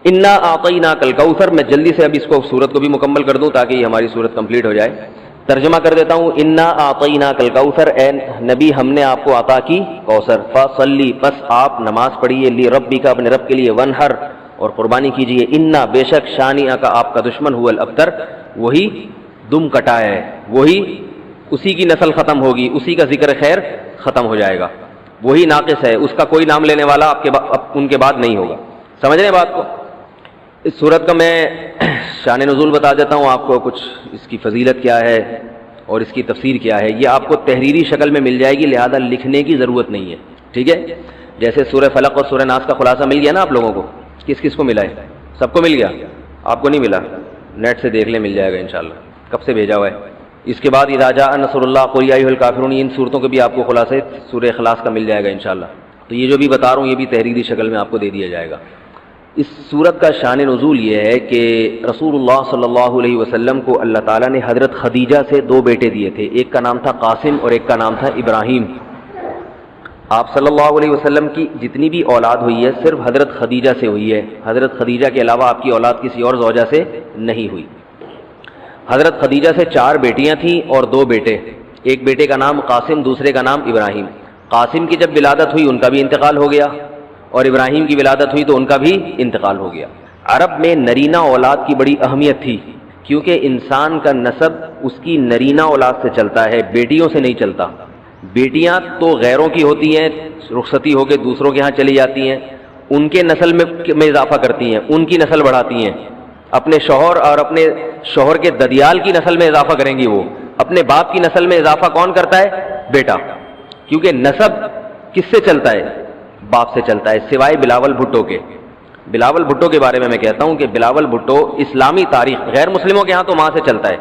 انا اعطیناک الکوثر. میں جلدی سے اب اس کو سورت کو بھی مکمل کر دوں تاکہ یہ ہماری سورت کمپلیٹ ہو جائے. ترجمہ کر دیتا ہوں. انا اعطیناک الکوثر، اے نبی ہم نے آپ کو عطا کی کوثر. فصلی، پس آپ نماز پڑھیے، لربک اپنے رب کے لیے، ونحر اور قربانی کیجیے. انا بے شک، شانئک آپ کا دشمن، هو الابتر وہی دم کٹا ہے، وہی اسی کی نسل ختم ہوگی، اسی کا ذکر خیر ختم ہو جائے گا، وہی ناقص ہے، اس کا کوئی نام لینے والا ان کے بعد نہیں ہوگا. سمجھ رہے ہیں بات کو؟ اس صورت کا میں شان نزول بتا دیتا ہوں آپ کو، کچھ اس کی فضیلت کیا ہے اور اس کی تفسیر کیا ہے. یہ آپ کو تحریری شکل میں مل جائے گی، لہذا لکھنے کی ضرورت نہیں ہے. ٹھیک ہے؟ جیسے سورہ فلق اور سورہ ناس کا خلاصہ مل گیا نا آپ لوگوں کو. کس کس کو ملا ہے؟ سب کو مل گیا؟ آپ کو نہیں ملا؟ نیٹ سے دیکھ لیں، مل جائے گا انشاءاللہ. کب سے بھیجا ہوا ہے؟ اس کے بعد اذا جاء نصر اللہ قل یا ایھا الکافرون، ان صورتوں کے بھی آپ کو خلاصے سورہ اخلاص کا مل جائے گا انشاءاللہ. تو یہ جو بھی بتا رہا ہوں یہ بھی تحریری شکل میں آپ کو دے دیا جائے گا. اس صورت کا شان نزول یہ ہے کہ رسول اللہ صلی اللہ علیہ وسلم کو اللہ تعالیٰ نے حضرت خدیجہ سے 2 بیٹے دیے تھے. ایک کا نام تھا قاسم اور ایک کا نام تھا ابراہیم. آپ صلی اللہ علیہ وسلم کی جتنی بھی اولاد ہوئی ہے صرف حضرت خدیجہ سے ہوئی ہے. حضرت خدیجہ کے علاوہ آپ کی اولاد کسی اور زوجہ سے نہیں ہوئی. حضرت خدیجہ سے 4 بیٹیاں تھیں اور 2 بیٹے. ایک بیٹے کا نام قاسم، دوسرے کا نام ابراہیم. قاسم کی جب ولادت ہوئی ان کا بھی انتقال ہو گیا، اور ابراہیم کی ولادت ہوئی تو ان کا بھی انتقال ہو گیا. عرب میں نرینہ اولاد کی بڑی اہمیت تھی، کیونکہ انسان کا نسب اس کی نرینہ اولاد سے چلتا ہے، بیٹیوں سے نہیں چلتا. بیٹیاں تو غیروں کی ہوتی ہیں، رخصتی ہو کے دوسروں کے ہاں چلی جاتی ہیں، ان کے نسل میں اضافہ کرتی ہیں، ان کی نسل بڑھاتی ہیں. اپنے شوہر اور اپنے شوہر کے ددیال کی نسل میں اضافہ کریں گی. وہ اپنے باپ کی نسل میں اضافہ کون کرتا ہے؟ بیٹا. کیونکہ نسب کس سے چلتا ہے؟ باپ سے چلتا ہے، سوائے بلاول بھٹو کے. بلاول بھٹو کے بارے میں کہتا ہوں کہ بلاول بھٹو اسلامی تاریخ، غیر مسلموں کے ہاں تو ماں سے چلتا ہے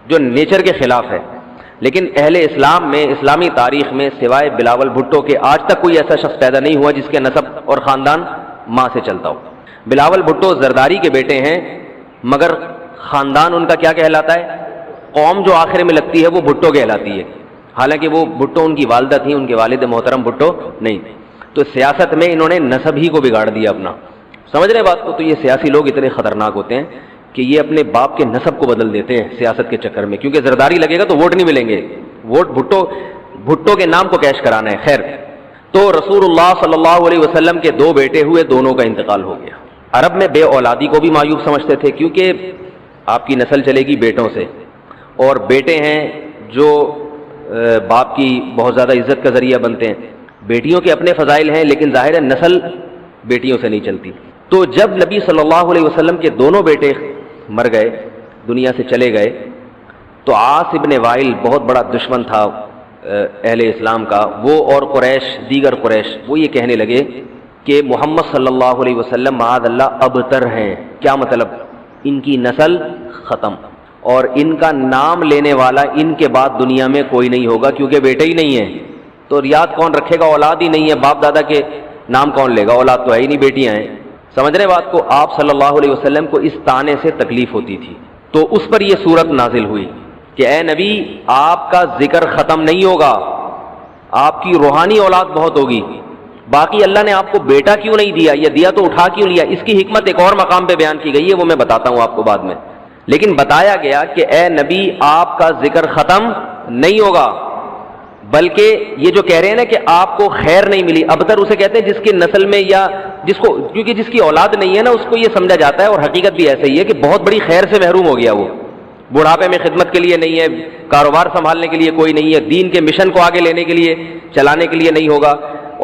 جو نیچر کے خلاف ہے، لیکن اہل اسلام میں، اسلامی تاریخ میں سوائے بلاول بھٹو کے آج تک کوئی ایسا شخص پیدا نہیں ہوا جس کے نسب اور خاندان ماں سے چلتا ہو. بلاول بھٹو زرداری کے بیٹے ہیں، مگر خاندان ان کا کیا کہلاتا ہے؟ قوم جو آخر میں لگتی ہے وہ بھٹو کہلاتی ہے، حالانکہ وہ بھٹو ان کی والدہ تھیں، ان کے والد محترم بھٹو نہیں. تو سیاست میں انہوں نے نسب ہی کو بگاڑ دیا اپنا. سمجھ رہے بات کو؟ تو یہ سیاسی لوگ اتنے خطرناک ہوتے ہیں کہ یہ اپنے باپ کے نسب کو بدل دیتے ہیں سیاست کے چکر میں، کیونکہ زرداری لگے گا تو ووٹ نہیں ملیں گے، ووٹ بھٹو کے نام کو کیش کرانا ہے. خیر، تو رسول اللہ صلی اللہ علیہ وسلم کے 2 بیٹے ہوئے، دونوں کا انتقال ہو گیا. عرب میں بے اولادی کو بھی معیوب سمجھتے تھے، کیونکہ آپ کی نسل چلے گی بیٹوں سے، اور بیٹے ہیں جو باپ کی بہت زیادہ عزت کا ذریعہ بنتے ہیں. بیٹیوں کے اپنے فضائل ہیں، لیکن ظاہر ہے نسل بیٹیوں سے نہیں چلتی. تو جب نبی صلی اللہ علیہ وسلم کے دونوں بیٹے مر گئے، دنیا سے چلے گئے، تو عاص ابن وائل بہت بڑا دشمن تھا اہل اسلام کا، وہ اور قریش، دیگر قریش، وہ یہ کہنے لگے کہ محمد صلی اللہ علیہ وسلم معاذ اللہ ابتر ہیں. کیا مطلب؟ ان کی نسل ختم، اور ان کا نام لینے والا ان کے بعد دنیا میں کوئی نہیں ہوگا، کیونکہ بیٹے ہی نہیں ہیں. تو یاد کون رکھے گا؟ اولاد ہی نہیں ہے، باپ دادا کے نام کون لے گا؟ اولاد تو ہے ہی نہیں، بیٹیاں ہیں. سمجھ رہے بات کو؟ آپ صلی اللہ علیہ وسلم کو اس طعنے سے تکلیف ہوتی تھی، تو اس پر یہ صورت نازل ہوئی کہ اے نبی آپ کا ذکر ختم نہیں ہوگا، آپ کی روحانی اولاد بہت ہوگی. باقی اللہ نے آپ کو بیٹا کیوں نہیں دیا، یہ دیا تو اٹھا کیوں لیا، اس کی حکمت ایک اور مقام پہ بیان کی گئی ہے، وہ میں بتاتا ہوں آپ کو بعد میں. لیکن بتایا گیا کہ اے نبی آپ کا ذکر ختم نہیں ہوگا، بلکہ یہ جو کہہ رہے ہیں نا کہ آپ کو خیر نہیں ملی، ابتر اسے کہتے ہیں جس کی نسل میں یا جس کو، کیونکہ جس کی اولاد نہیں ہے نا اس کو یہ سمجھا جاتا ہے، اور حقیقت بھی ایسا ہی ہے کہ بہت بڑی خیر سے محروم ہو گیا. وہ بڑھاپے میں خدمت کے لیے نہیں ہے، کاروبار سنبھالنے کے لیے کوئی نہیں ہے، دین کے مشن کو آگے لینے کے لیے، چلانے کے لیے نہیں ہوگا،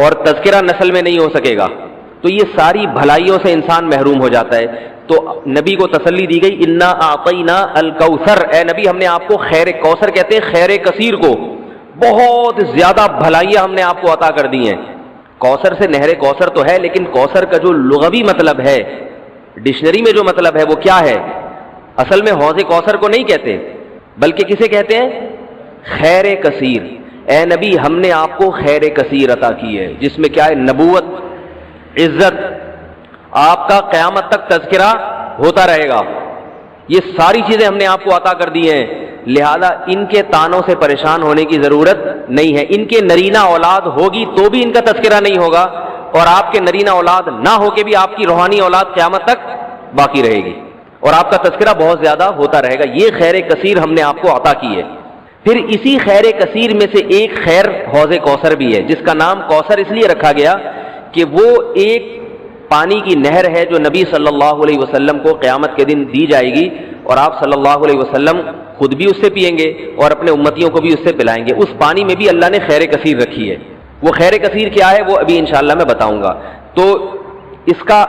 اور تذکرہ نسل میں نہیں ہو سکے گا. تو یہ ساری بھلائیوں سے انسان محروم ہو جاتا ہے. تو نبی کو تسلی دی گئی، انا اعطینا الکوثر، اے نبی ہم نے آپ کو خیر کوثر کہتے ہیں خیر کثیر کو، بہت زیادہ بھلائیاں ہم نے آپ کو عطا کر دی ہیں. کوثر سے نہر کوثر تو ہے، لیکن کوثر کا جو لغوی مطلب ہے، ڈکشنری میں جو مطلب ہے وہ کیا ہے؟ اصل میں حوض کوثر کو نہیں کہتے، بلکہ کسے کہتے ہیں؟ خیر کثیر. اے نبی ہم نے آپ کو خیر کثیر عطا کی ہے، جس میں کیا ہے؟ نبوت، عزت، آپ کا قیامت تک تذکرہ ہوتا رہے گا. یہ ساری چیزیں ہم نے آپ کو عطا کر دی ہیں، لہذا ان کے تانوں سے پریشان ہونے کی ضرورت نہیں ہے. ان کے نرینہ اولاد ہوگی تو بھی ان کا تذکرہ نہیں ہوگا، اور آپ کے نرینہ اولاد نہ ہو کے بھی آپ کی روحانی اولاد قیامت تک باقی رہے گی اور آپ کا تذکرہ بہت زیادہ ہوتا رہے گا. یہ خیر کثیر ہم نے آپ کو عطا کی ہے. پھر اسی خیر کثیر میں سے ایک خیر حوض کوثر بھی ہے، جس کا نام کوثر اس لیے رکھا گیا کہ وہ ایک پانی کی نہر ہے جو نبی صلی اللہ علیہ وسلم کو قیامت کے دن دی جائے گی، اور آپ صلی اللہ علیہ وسلم خود بھی اس سے پئیں گے اور اپنے امتیوں کو بھی اس سے پلائیں گے. اس پانی میں بھی اللہ نے خیر کثیر رکھی ہے. وہ خیر کثیر کیا ہے وہ ابھی انشاءاللہ میں بتاؤں گا. تو اس کا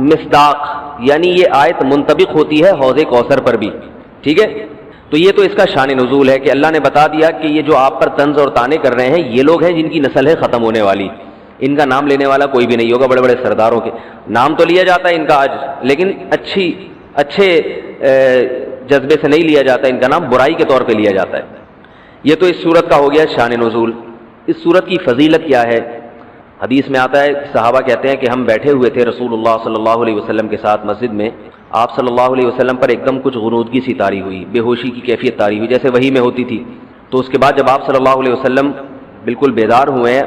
مصداق یعنی یہ آیت منطبق ہوتی ہے حوض کوثر پر بھی. ٹھیک ہے، تو یہ تو اس کا شان نزول ہے کہ اللہ نے بتا دیا کہ یہ جو آپ پر طنز اور طعنے کر رہے ہیں یہ لوگ ہیں جن کی نسل ہے ختم ہونے والی. ان کا نام لینے والا کوئی بھی نہیں ہوگا. بڑے بڑے سرداروں کے نام تو لیا جاتا ہے ان کا آج، لیکن اچھے جذبے سے نہیں لیا جاتا. ان کا نام برائی کے طور پہ لیا جاتا ہے. یہ تو اس سورت کا ہو گیا شان نزول. اس سورت کی فضیلت کیا ہے؟ حدیث میں آتا ہے، صحابہ کہتے ہیں کہ ہم بیٹھے ہوئے تھے رسول اللہ صلی اللہ علیہ وسلم کے ساتھ مسجد میں. آپ صلی اللہ علیہ وسلم پر ایک دم کچھ غنودگی سی طاری ہوئی، بے ہوشی کی کیفیت طاری ہوئی جیسے وحی میں ہوتی تھی. تو اس کے بعد جب آپ صلی اللہ علیہ وسلم بالکل بیدار ہوئے ہیں،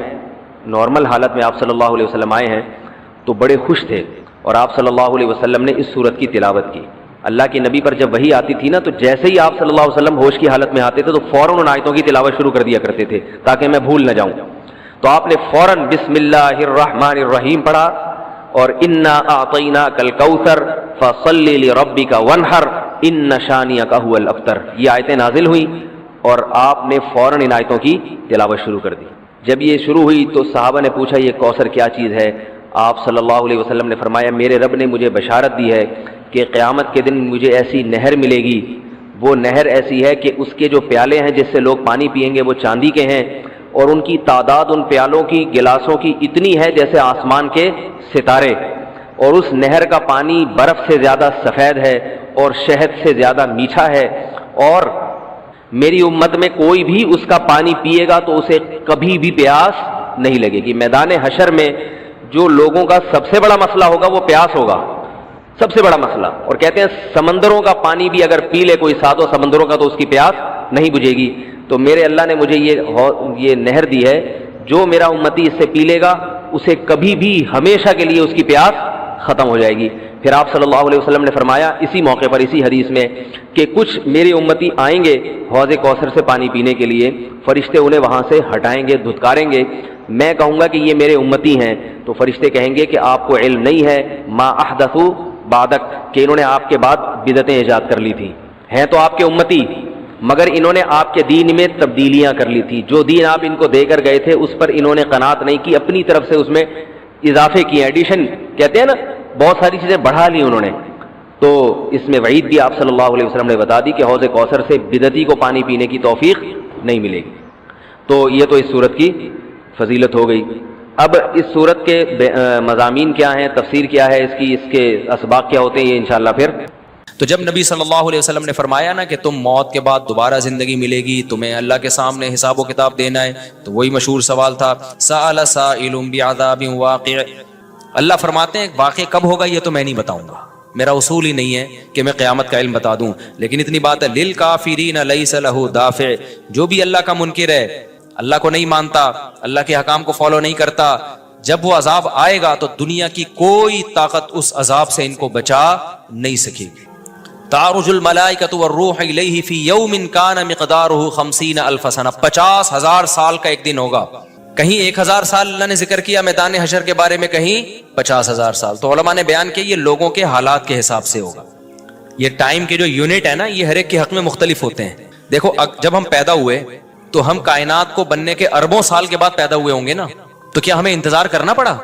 نارمل حالت میں آپ صلی اللہ علیہ وسلم آئے ہیں، تو بڑے خوش تھے اور آپ صلی اللہ علیہ وسلم نے اس سورت کی تلاوت کی. اللہ کے نبی پر جب وحی آتی تھی نا تو جیسے ہی آپ صلی اللہ علیہ وسلم ہوش کی حالت میں آتے تھے تو فوراً ان آیتوں کی تلاوت شروع کر دیا کرتے تھے تاکہ میں بھول نہ جاؤں. تو آپ نے فوراً بسم اللہ الرحمن الرحیم پڑھا اور انا اعطیناک الکوثر فصلی لربک وانحر ان شانئک ھو الابتر. یہ آیتیں نازل ہوئیں اور آپ نے فوراً ان آیتوں کی تلاوت شروع کر دی. جب یہ شروع ہوئی تو صحابہ نے پوچھا یہ کوثر کیا چیز ہے؟ آپ صلی اللہ علیہ وسلم نے فرمایا میرے رب نے مجھے بشارت دی ہے کہ قیامت کے دن مجھے ایسی نہر ملے گی. وہ نہر ایسی ہے کہ اس کے جو پیالے ہیں جس سے لوگ پانی پئیں گے وہ چاندی کے ہیں، اور ان کی تعداد ان پیالوں کی گلاسوں کی اتنی ہے جیسے آسمان کے ستارے، اور اس نہر کا پانی برف سے زیادہ سفید ہے اور شہد سے زیادہ میٹھا ہے، اور میری امت میں کوئی بھی اس کا پانی پیے گا تو اسے کبھی بھی پیاس نہیں لگے گی. میدان حشر میں جو لوگوں کا سب سے بڑا مسئلہ ہوگا وہ پیاس ہوگا، سب سے بڑا مسئلہ. اور کہتے ہیں سمندروں کا پانی بھی اگر پی لے کوئی ساتوں سمندروں کا تو اس کی پیاس نہیں بجھے گی. تو میرے اللہ نے مجھے یہ نہر دی ہے، جو میرا امتی اس سے پی لے گا اسے کبھی بھی ہمیشہ کے لیے اس کی پیاس ختم ہو جائے گی. پھر آپ صلی اللہ علیہ وسلم نے فرمایا اسی موقع پر اسی حدیث میں کہ کچھ میرے امتی آئیں گے حوض کوثر سے پانی پینے کے لیے، فرشتے انہیں وہاں سے ہٹائیں گے، دھتکاریں گے. میں کہوں گا کہ یہ میرے امتی ہیں تو فرشتے کہیں گے کہ آپ کو علم نہیں ہے ما احدثوا بعدک، کہ انہوں نے آپ کے بعد بدعتیں ایجاد کر لی تھیں. ہیں تو آپ کے امتی مگر انہوں نے آپ کے دین میں تبدیلیاں کر لی تھی. جو دین آپ ان کو دے کر گئے تھے اس پر انہوں نے قناعت نہیں کی، اپنی طرف سے اس میں اضافے کیے، ایڈیشن کہتے ہیں نا، بہت ساری چیزیں بڑھا لی انہوں نے. تو اس میں وعید بھی آپ صلی اللہ علیہ وسلم نے بتا دی کہ حوض کوثر سے بدعتی کو پانی پینے کی توفیق نہیں ملے گی. تو یہ تو اس صورت کی فضیلت ہو گئی. اب اس صورت کے مضامین کیا ہیں، تفسیر کیا ہے اس کی، اس کے اسباق کیا ہوتے ہیں، یہ انشاءاللہ پھر. تو جب نبی صلی اللہ علیہ وسلم نے فرمایا نا کہ تم موت کے بعد دوبارہ زندگی ملے گی، تمہیں اللہ کے سامنے حساب و کتاب دینا ہے، تو وہی مشہور سوال تھا سأل سائل بعذاب واقع. اللہ فرماتے ہیں واقع کب ہوگا یہ تو میں نہیں بتاؤں گا، میرا اصول ہی نہیں ہے کہ میں قیامت کا علم بتا دوں. لیکن اتنی بات ہے للکافرین لیس لہ دافع، جو بھی اللہ کا منکر ہے، اللہ کو نہیں مانتا، اللہ کے حکام کو فالو نہیں کرتا، جب وہ عذاب آئے گا تو دنیا کی کوئی طاقت اس عذاب سے ان کو بچا نہیں سکے گی. تعرج الملائکۃ والروح الیہ فی یوم کان مقدارہ 50,000 سنہ، 50,000 سال کا ایک دن ہوگا. کہیں 1,000 سال اللہ نے ذکر کیا میدان حشر کے بارے میں، کہیں 50,000 سال. تو علماء نے بیان کیا یہ لوگوں کے حالات کے حساب سے ہوگا. یہ ٹائم کے جو یونٹ ہے نا یہ ہر ایک کے حق میں مختلف ہوتے ہیں. دیکھو جب ہم پیدا ہوئے تو ہم کائنات کو بننے کے اربوں سال کے بعد پیدا ہوئے ہوں گے نا، تو کیا ہمیں انتظار کرنا پڑا؟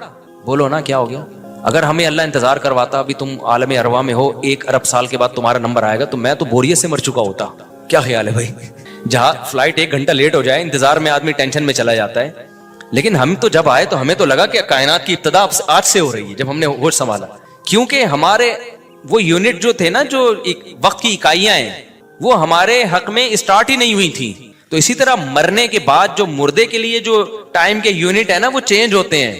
بولو نا کیا ہو گیا؟ اگر ہمیں اللہ انتظار کرواتا ابھی تم عالم ارواح میں ہو 1 ارب سال کے بعد تمہارا نمبر آئے گا تو میں تو بوریت سے مر چکا ہوتا. کیا خیال ہے بھائی؟ جہاں فلائٹ 1 گھنٹہ لیٹ ہو جائے انتظار میں آدمی ٹینشن میں چلا جاتا ہے. لیکن ہم تو جب آئے تو ہمیں تو لگا کہ کائنات کی ابتدا آج سے ہو رہی ہے جب ہم نے ہوش سنبھالا، کیونکہ ہمارے وہ یونٹ جو تھے نا، جو وقت کی اکائیاں ہیں، وہ ہمارے حق میں اسٹارٹ ہی نہیں ہوئی تھی. تو اسی طرح مرنے کے بعد جو مردے کے لیے جو ٹائم کے یونٹ ہے نا وہ چینج ہوتے ہیں.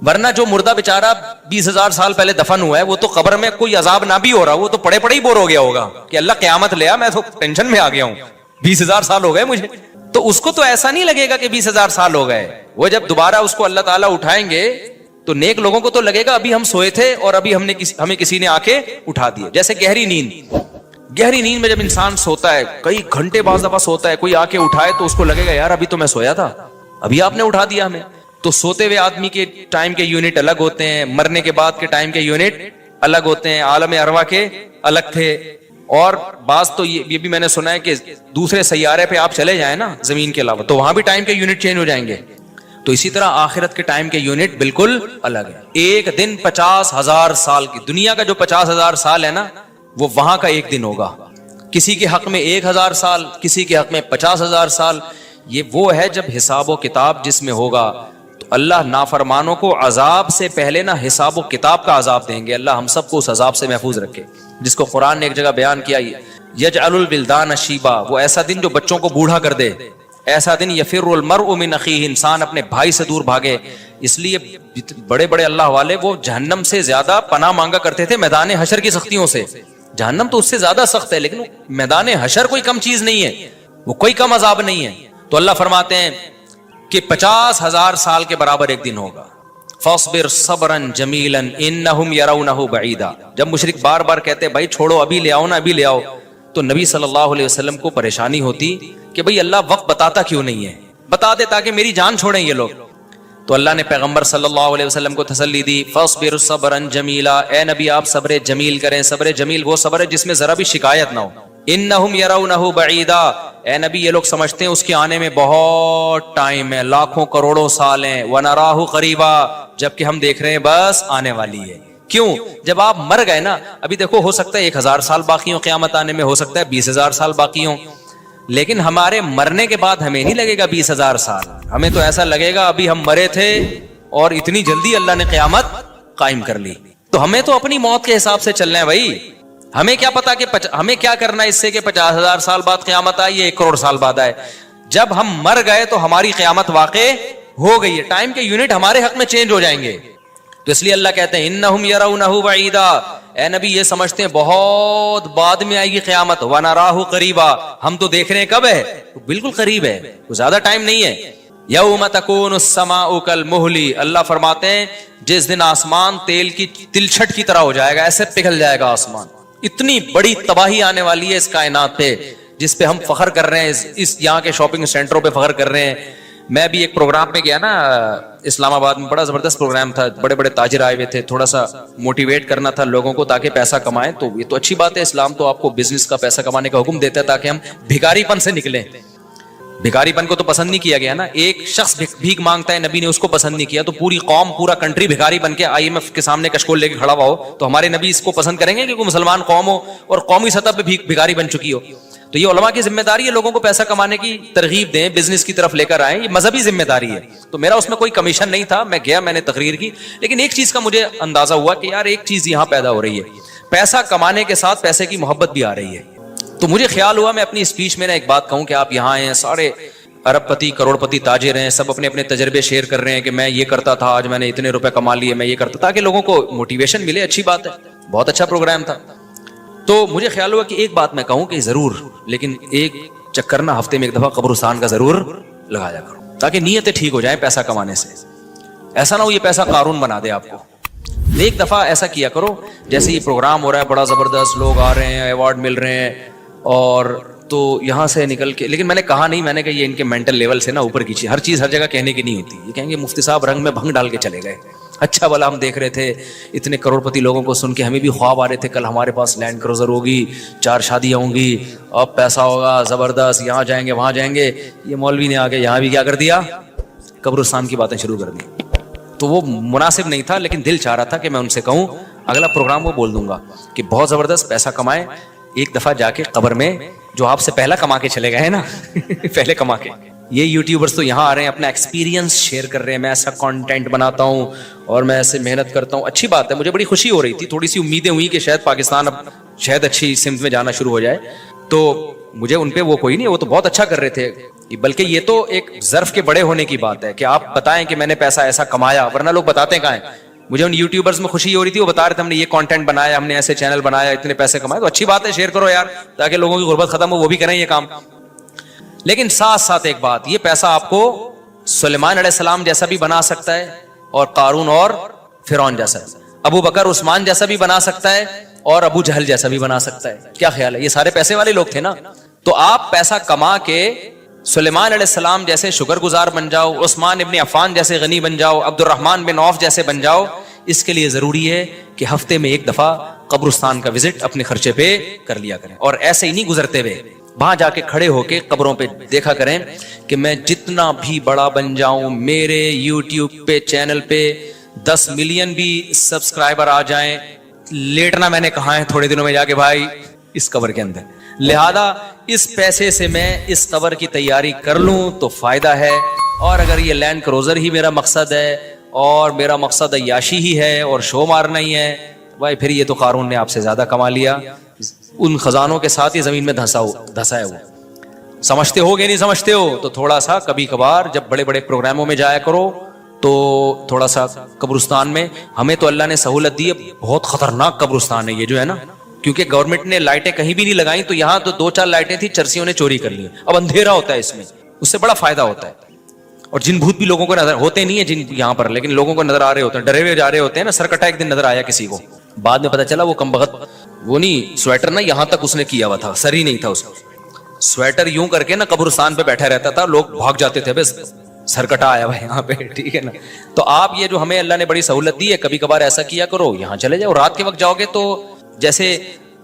ورنہ جو مردہ بیچارہ 20,000 سال پہلے دفن ہوا ہے وہ تو قبر میں کوئی عذاب نہ بھی ہو رہا، وہ تو پڑے پڑے ہی بور ہو گیا ہوگا کہ اللہ قیامت لے آ، میں تو ٹینشن میں آ گیا ہوں، 20,000 سال ہو گئے مجھے. تو اس کو تو ایسا نہیں لگے گا کہ 20,000 سال ہو گئے. وہ جب دوبارہ اس کو اللہ تعالیٰ اٹھائیں گے تو نیک لوگوں کو تو لگے گا ابھی ہم سوئے تھے اور ابھی ہمیں کسی نے آ کے اٹھا دیا. جیسے گہری نیند میں جب انسان سوتا ہے کئی گھنٹے بعض دفعہ سوتا ہے, کوئی آ کے اٹھائے تو اس کو لگے گا یار ابھی تو میں سویا تھا, ابھی آپ نے اٹھا دیا ہمیں. تو سوتے ہوئے آدمی کے ٹائم کے یونٹ الگ ہوتے ہیں, مرنے کے بعد کے ٹائم کے یونٹ الگ ہوتے ہیں, عالم ارواح کے الگ تھے. اور بعض تو یہ بھی میں نے سنا ہے کہ دوسرے سیارے پہ آپ چلے جائیں نا زمین کے علاوہ تو وہاں بھی ٹائم کے یونٹ چینج ہو جائیں گے. تو اسی طرح آخرت کے ٹائم کے یونٹ بالکل الگ ہے. ایک دن 50,000 سال کی, دنیا کا جو 50,000 سال ہے نا وہ وہاں کا ایک دن ہوگا. کسی کے حق میں 1,000 سال, کسی کے حق میں 50,000 سال. یہ وہ ہے جب حساب و کتاب جس میں ہوگا. تو اللہ نافرمانوں کو عذاب سے پہلے نا حساب و کتاب کا عذاب دیں گے. اللہ ہم سب کو اس عذاب سے محفوظ رکھے, جس کو قرآن نے ایک جگہ بیان کیا, یجعل الولدان شیبا, وہ ایسا دن جو بچوں کو بوڑھا کر دے. ایسا دن یفر المرء من اخیہ, انسان اپنے بھائی سے دور بھاگے. اس لیے بڑے بڑے اللہ والے وہ جہنم سے زیادہ پناہ مانگا کرتے تھے میدان حشر کی سختیوں سے. جہنم تو اس سے زیادہ سخت ہے, لیکن میدان حشر کوئی کم چیز نہیں ہے, وہ کوئی کم عذاب نہیں ہے. تو اللہ فرماتے ہیں کہ 50,000 سال کے برابر ایک دن ہوگا. فاصبر صبرا جمیلا انہم یرونہ بعیدا. جب مشرک بار بار کہتے بھائی چھوڑو ابھی لے آؤ نا ابھی لے آؤ, تو نبی صلی اللہ علیہ وسلم کو پریشانی ہوتی کہ بھئی اللہ وقت بتاتا کیوں نہیں ہے, بتا دے تاکہ میری جان چھوڑیں یہ لوگ. تو اللہ نے پیغمبر صلی اللہ علیہ وسلم کو تسلی دی, فاصبر صبرا جمیلا, اے نبی آپ صبر جمیل کریں. صبر جمیل وہ صبر ہے جس میں ذرا بھی شکایت نہ ہو. انہم یرونہ بعیدا, اے نبی یہ لوگ سمجھتے ہیں اس کے آنے میں بہت ٹائم ہے, لاکھوں کروڑوں سال ہیں. ونراہ قریبا, جبکہ ہم دیکھ رہے ہیں بس آنے والی ہے. کیوں؟ جب آپ مر گئے نا, ابھی دیکھو ہو سکتا ہے 1,000 سال باقی ہوں قیامت آنے میں, ہو سکتا ہے 20,000 سال باقی ہوں, لیکن ہمارے مرنے کے بعد ہمیں نہیں لگے گا 20,000 سال. ہمیں تو ایسا لگے گا ابھی ہم مرے تھے اور اتنی جلدی اللہ نے قیامت قائم کر لی. تو ہمیں تو اپنی موت کے حساب سے چلنا ہے بھائی. ہمیں کیا پتا کہ ہمیں کیا کرنا ہے اس سے کہ 50,000 سال بعد قیامت آئے یا 1 کروڑ سال بعد آئے. جب ہم مر گئے تو ہماری قیامت واقع ہو گئی ہے, ٹائم کے یونٹ ہمارے حق میں چینج ہو جائیں گے. تو اس لیے اللہ کہتے ہیں انہم یرونہ بعیدا, اے نبی یہ سمجھتے ہیں بہت بعد میں آئے گی قیامت. ونراہ قریبا, ہم تو دیکھ رہے ہیں کب ہے, بالکل قریب ہے, کوئی زیادہ ٹائم نہیں ہے. یوم تکون السماء کالمہل, اللہ فرماتے ہیں جس دن آسمان تیل کی تلچھٹ کی طرح ہو جائے گا, ایسے پگھل جائے گا آسمان. اتنی بڑی تباہی آنے والی ہے اس کائنات پہ جس پہ ہم فخر کر رہے ہیں, اس یہاں کے شاپنگ سینٹروں پہ فخر کر رہے ہیں. میں بھی ایک پروگرام میں گیا نا اسلام آباد میں, بڑا زبردست پروگرام تھا, بڑے بڑے تاجر آئے ہوئے تھے, تھوڑا سا موٹیویٹ کرنا تھا لوگوں کو تاکہ پیسہ کمائیں. تو یہ تو اچھی بات ہے, اسلام تو آپ کو بزنس کا پیسہ کمانے کا حکم دیتا ہے تاکہ ہم بھکاری پن سے نکلیں. بھکاری پن کو تو پسند نہیں کیا گیا نا, ایک شخص بھیک مانگتا ہے نبی نے اس کو پسند نہیں کیا, تو پوری قوم پورا کنٹری بھکاری بن کے IMF کے سامنے کشکول لے کے کھڑا ہوا ہو تو ہمارے نبی اس کو پسند کریں گے کہ کوئی مسلمان قوم ہو اور قومی سطح پہ بھکاری بن چکی ہو. تو یہ علماء کی ذمہ داری ہے لوگوں کو پیسہ کمانے کی ترغیب دیں, بزنس کی طرف لے کر آئیں, یہ مذہبی ذمہ داری ہے. تو میرا اس میں کوئی کمیشن نہیں تھا, میں گیا میں نے تقریر کی, لیکن ایک چیز کا مجھے اندازہ ہوا کہ یار ایک چیز یہاں پیدا ہو رہی ہے, پیسہ کمانے کے ساتھ پیسے کی محبت بھی آ رہی ہے. تو مجھے خیال ہوا میں اپنی اسپیچ میں ایک بات کہوں کہ آپ یہاں ہیں, سارے ارب پتی کروڑ پتی تاجر ہیں, سب اپنے اپنے تجربے شیئر کر رہے ہیں کہ میں یہ کرتا تھا, آج میں نے اتنے روپے کما لیے, میں یہ کرتا, تاکہ لوگوں کو موٹیویشن ملے. اچھی بات ہے, بہت اچھا پروگرام تھا. تو مجھے خیال ہوا کہ ایک بات میں کہوں کہ ضرور, لیکن ایک چکر نہ ہفتے میں ایک دفعہ قبرستان کا ضرور لگایا کرو تاکہ نیتیں ٹھیک ہو جائیں پیسہ کمانے سے. ایسا نہ ہو یہ پیسہ قارون بنا دے آپ کو. ایک دفعہ ایسا کیا کرو, جیسے یہ پروگرام ہو رہا ہے بڑا زبردست, لوگ آ رہے ہیں, ایوارڈ مل رہے ہیں, اور تو یہاں سے نکل کے, لیکن میں نے کہا نہیں, میں نے کہا یہ ان کے مینٹل لیول سے نا اوپر کی چیز, ہر چیز ہر جگہ کہنے کی نہیں ہوتی. یہ کہیں گے مفتی صاحب رنگ میں بھنگ ڈال کے چلے گئے. اچھا بلا ہم دیکھ رہے تھے اتنے کروڑ پتی لوگوں کو سن کے, ہمیں بھی خواب آ رہے تھے کل ہمارے پاس لینڈ کروزر ہوگی, 4 شادیاں ہوں گی, اب پیسہ ہوگا زبردست, یہاں جائیں گے وہاں جائیں گے. یہ مولوی نے آ کے یہاں بھی کیا کر دیا, قبرستان کی باتیں شروع کر دی. تو وہ مناسب نہیں تھا, لیکن دل چاہ رہا تھا کہ میں ان سے کہوں اگلا پروگرام وہ بول دوں گا کہ بہت زبردست پیسہ کمائیں, ایک دفعہ جا کے قبر میں جو آپ سے پہلا کما کے چلے گئے نا پہلے کما کے. یہ یوٹیوبرز تو یہاں آ رہے ہیں اپنا ایکسپیرینس شیئر کر رہے ہیں, میں ایسا کانٹینٹ بناتا ہوں اور میں ایسے محنت کرتا ہوں. اچھی بات ہے, مجھے بڑی خوشی ہو رہی تھی, تھوڑی سی امیدیں ہوئی کہ شاید پاکستان اب شاید اچھی سمت میں جانا شروع ہو جائے. تو مجھے ان پہ وہ کوئی نہیں, وہ تو بہت اچھا کر رہے تھے, بلکہ یہ تو ایک ظرف کے بڑے ہونے کی بات ہے کہ آپ بتائیں کہ میں نے پیسہ ایسا کمایا, ورنہ لوگ بتاتے کہاں ہیں. مجھے ان یوٹیوبرز میں خوشی ہو رہی تھی, وہ بتا رہے تھے ہم نے یہ کانٹینٹ بنایا, ہم نے ایسے چینل بنایا, اتنے پیسے کمائے. تو اچھی بات ہے, شیئر کرو یار تاکہ لوگوں کی غربت ختم ہو, وہ بھی کریں یہ کام. لیکن ساتھ ساتھ ایک بات, یہ پیسہ آپ کو سلیمان علیہ السلام جیسا بھی بنا سکتا ہے اور قارون اور فرعون جیسا, ابو بکر عثمان جیسا بھی بنا سکتا ہے اور ابو جہل جیسا بھی بنا سکتا ہے. کیا خیال ہے؟ یہ سارے پیسے والے لوگ تھے نا. تو آپ پیسہ کما کے سلیمان علیہ السلام جیسے شکر گزار بن جاؤ, عثمان ابن عفان جیسے غنی بن جاؤ, عبد الرحمن بن عوف جیسے بن جاؤ. اس کے لیے ضروری ہے کہ ہفتے میں ایک دفعہ قبرستان کا وزٹ اپنے خرچے پہ کر لیا کریں, اور ایسے ہی نہیں گزرتے ہوئے, وہاں جا کے کھڑے ہو کے قبروں پہ دیکھا کریں کہ میں جتنا بھی بڑا بن جاؤں, میرے یوٹیوب پہ چینل پہ 10 ملین بھی سبسکرائبر آ جائیں, لیٹنا میں نے کہا ہے تھوڑے دنوں میں جا کے بھائی اس قبر کے اندر. لہذا اس پیسے سے میں اس قبر کی تیاری کر لوں تو فائدہ ہے, اور اگر یہ لینڈ کروزر ہی میرا مقصد ہے اور میرا مقصد عیاشی ہی ہے اور شو مارنا ہی ہے, بھائی پھر یہ تو قارون نے آپ سے زیادہ کما لیا, ان خزانوں کے ساتھ ہی زمین میں دھسا ہے وہ. سمجھتے ہو کہ نہیں سمجھتے ہو؟ تو تھوڑا سا کبھی کبھار جب بڑے بڑے پروگراموں میں جایا کرو تو تھوڑا سا قبرستان میں, ہمیں تو اللہ نے سہولت دی ہے, بہت خطرناک قبرستان ہے یہ جو ہے نا, کیونکہ گورنمنٹ نے لائٹیں کہیں بھی نہیں لگائیں, تو یہاں تو 2-4 لائٹیں تھی, چرسیوں نے چوری کر لی. اب اندھیرا ہوتا ہے اس میں, اس سے بڑا فائدہ ہوتا ہے. اور جن بھوت بھی لوگوں کو نظر ہوتے نہیں ہیں جن یہاں پر, لیکن لوگوں کو نظر آ رہے ہوتے ہیں, ڈرے ہوئے جا رہے ہوتے ہیں نا. سرکٹا ایک دن نظر آیا کسی کو, بعد میں پتا چلا وہ کمبخت وہ نہیں سویٹر نا یہاں تک اس نے کیا ہوا تھا, سر ہی نہیں تھا اس کو. سویٹر یوں کر کے نا قبرستان پہ بیٹھا رہتا تھا, لوگ بھاگ جاتے تھے, بس سرکٹا آیا ہوا یہاں پہ, ٹھیک ہے نا. تو آپ یہ جو ہمیں اللہ نے بڑی سہولت دی ہے, کبھی کبھار ایسا کیا کرو, یہاں چلے جاؤ. رات کے وقت جاؤ گے تو جیسے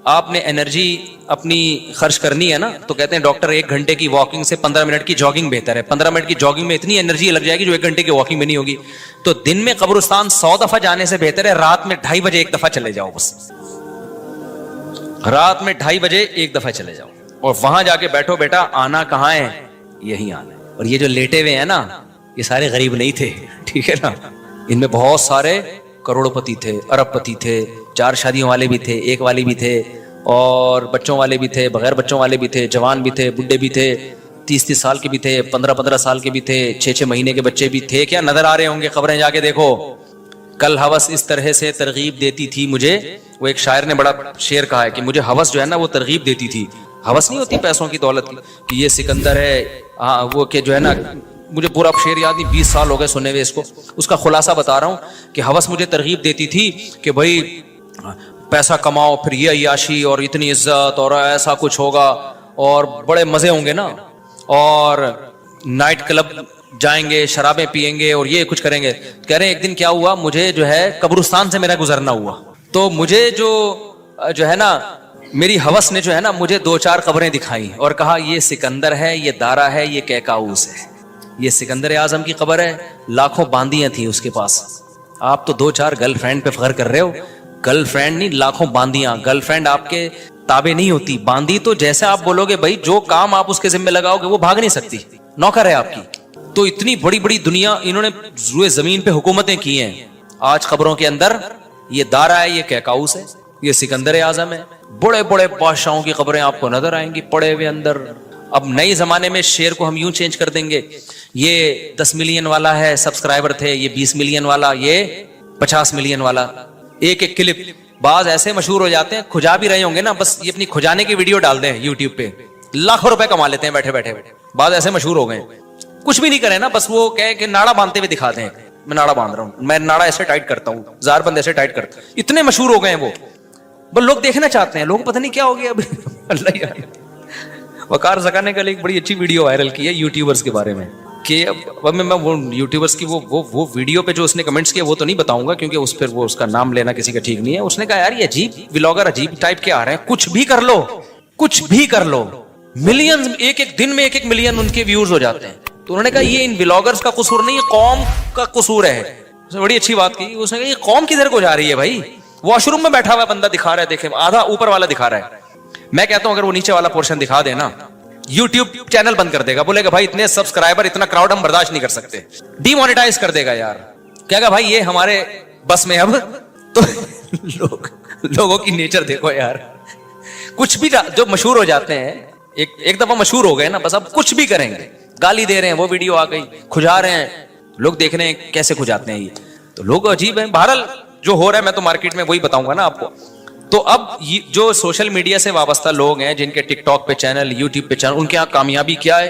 آپ نے انرجی اپنی خرچ کرنی ہے نا, تو کہتے ہیں ڈاکٹر 1 گھنٹے کی واکنگ سے 15 منٹ کی جاگنگ بہتر ہے. 15 منٹ کی جاگنگ میں اتنی انرجی لگ جائے گی جو 1 گھنٹے کی واکنگ میں نہیں ہوگی. تو دن میں قبرستان 100 دفعہ جانے سے بہتر ہے رات میں 2:30 بجے 1 دفعہ چلے جاؤ. بس رات میں 2:30 بجے 1 دفعہ چلے جاؤ, اور وہاں جا کے بیٹھو, بیٹا آنا کہاں ہے, یہی آنا ہے. اور یہ جو لیٹے ہوئے ہیں نا, یہ سارے غریب نہیں تھے, ٹھیک ہے نا. ان میں بہت سارے کروڑ پتی تھے, ارب پتی تھے, 4 شادیوں والے بھی تھے, 1 والی بھی تھے, اور بچوں والے بھی تھے, بغیر بچوں والے بھی تھے, جوان بھی تھے, بڈھے بھی تھے, 30-30 سال کے بھی تھے, 15-15 سال کے بھی تھے, 6-6 مہینے کے بچے بھی تھے. کیا نظر آ رہے ہوں گے خبریں, جا کے دیکھو. کل ہوس اس طرح سے ترغیب دیتی تھی مجھے, وہ ایک شاعر نے بڑا شعر کہا ہے کہ مجھے ہوس جو ہے نا وہ ترغیب دیتی تھی. ہوس نہیں ہوتی پیسوں کی, دولت کی, کہ یہ سکندر ہے, وہ کہ جو ہے نا, مجھے پورا شعر یاد نہیں, 20 سال ہو گئے سنے ہوئے اس کو. اس کا خلاصہ بتا رہا ہوں کہ ہوس مجھے ترغیب دیتی تھی کہ بھائی پیسہ کماؤ, پھر یہ عیاشی اور اتنی عزت اور ایسا کچھ ہوگا اور بڑے مزے ہوں گے نا, اور نائٹ کلب جائیں گے, شرابیں پیئیں گے اور یہ کچھ کریں گے. کہہ رہے ہیں ایک دن کیا ہوا, مجھے جو ہے قبرستان سے میرا گزرنا ہوا, تو مجھے جو ہے نا میری ہوس نے جو ہے نا مجھے 2-4 قبریں دکھائیں اور کہا یہ سکندر ہے, یہ دارا ہے, یہ کیکاؤس ہے. یہ سکندر اعظم کی قبر ہے, لاکھوں باندیاں تھیں اس کے پاس. آپ تو 2-4 گرل فرینڈ پہ فخر کر رہے ہو, گرل فرینڈ نہیں, لاکھوں باندیاں. گرل فرینڈ آپ کے تابع نہیں ہوتی, باندی تو جیسے آپ بولو گے بھائی جو کام آپ اس کے ذمہ لگاؤ گے وہ بھاگ نہیں سکتی, نوکر ہے آپ کی. تو اتنی بڑی بڑی دنیا انہوں نے روئے زمین پہ حکومتیں کی ہیں. آج خبروں کے اندر یہ دارا ہے, یہ کیکاؤس ہے, یہ سکندر اعظم ہے. بڑے بڑے بادشاہوں کی خبریں آپ کو نظر آئیں گی پڑے ہوئے اندر. اب نئے زمانے میں شعر کو ہم یوں چینج کر دیں گے, یہ 10 ملین والا ہے سبسکرائبر تھے, یہ 20 ملین والا, یہ 50 ملین والا. ایک ایک کلپ بعض ایسے مشہور ہو جاتے ہیں, کھجا بھی رہے ہوں گے نا, بس یہ اپنی کھجانے کی ویڈیو ڈال دیں یوٹیوب پہ, لاکھوں روپے کما لیتے ہیں بیٹھے بیٹھے. بعض ایسے مشہور ہو گئے, کچھ بھی نہیں کرے نا, بس وہ کہے کہ ناڑا باندھتے ہوئے دکھا دیں, میں ناڑا باندھ رہا ہوں, میں ناڑا ایسے ٹائٹ کرتا ہوں, زار بند ایسے ٹائٹ کرتا ہوں. اتنے مشہور ہو گئے ہیں وہ, بس لوگ دیکھنا چاہتے ہیں. لوگ پتہ نہیں کیا ہو گیا اب. اللہ یار, وقار زکا نے کل ایک بڑی اچھی ویڈیو وائرل کی ہے یوٹیوبرز کے بارے میں, کہ اب میں وہ یوٹیوبرز کی وہ ویڈیو پہ جو اس نے کمنٹس کیے وہ تو نہیں بتاؤں گا, کیونکہ اس پھر وہ اس کا نام لینا کسی کا ٹھیک نہیں ہے. اس نے کہا یار یہ عجیب ولاگر عجیب ٹائپ کے آ رہے ہیں, کچھ بھی کر لو, کچھ بھی کر لو, ملین ایک ایک دن میں 1 ملین ان کے ویوز ہو جاتے ہیں. تو انہوں نے کہا یہ ان ولاگرز کا قصور نہیں, یہ قوم کا قصور ہے. اس نے بڑی اچھی بات کی, اس نے کہا یہ قوم کدھر کو جا رہی ہے بھائی. واش روم میں بیٹھا ہوا بندہ دکھا رہا ہے, دیکھیں آدھا اوپر والا دکھا رہا ہے. میں کہتا ہوں اگر وہ نیچے والا پورشن دکھا دے نا, یوٹیوب چینل بند کر دے گا, بولے گا بھائی اتنے سبسکرائبر اتنا کراؤڈ ہم برداشت نہیں کر سکتے, ڈی مانیٹائز کر دے گا یار. کہے گا بھائی یہ ہمارے بس میں اب. تو لوگوں کی نیچر دیکھو یار, کچھ بھی جو مشہور ہو جاتے ہیں, ایک دفعہ مشہور ہو گئے نا, بس اب کچھ بھی کریں گے. گالی دے رہے ہیں, وہ ویڈیو آ گئی, کھجا رہے ہیں, لوگ دیکھ رہے ہیں کیسے کھجاتے ہیں. یہ تو لوگ عجیب ہیں. بہرحال جو ہو رہا ہے میں تو مارکیٹ میں وہی بتاؤں گا نا آپ کو. تو اب جو سوشل میڈیا سے وابستہ لوگ ہیں, جن کے ٹک ٹاک پہ چینل, یوٹیوب پہ چینل, ان کے یہاں کامیابی کیا ہے,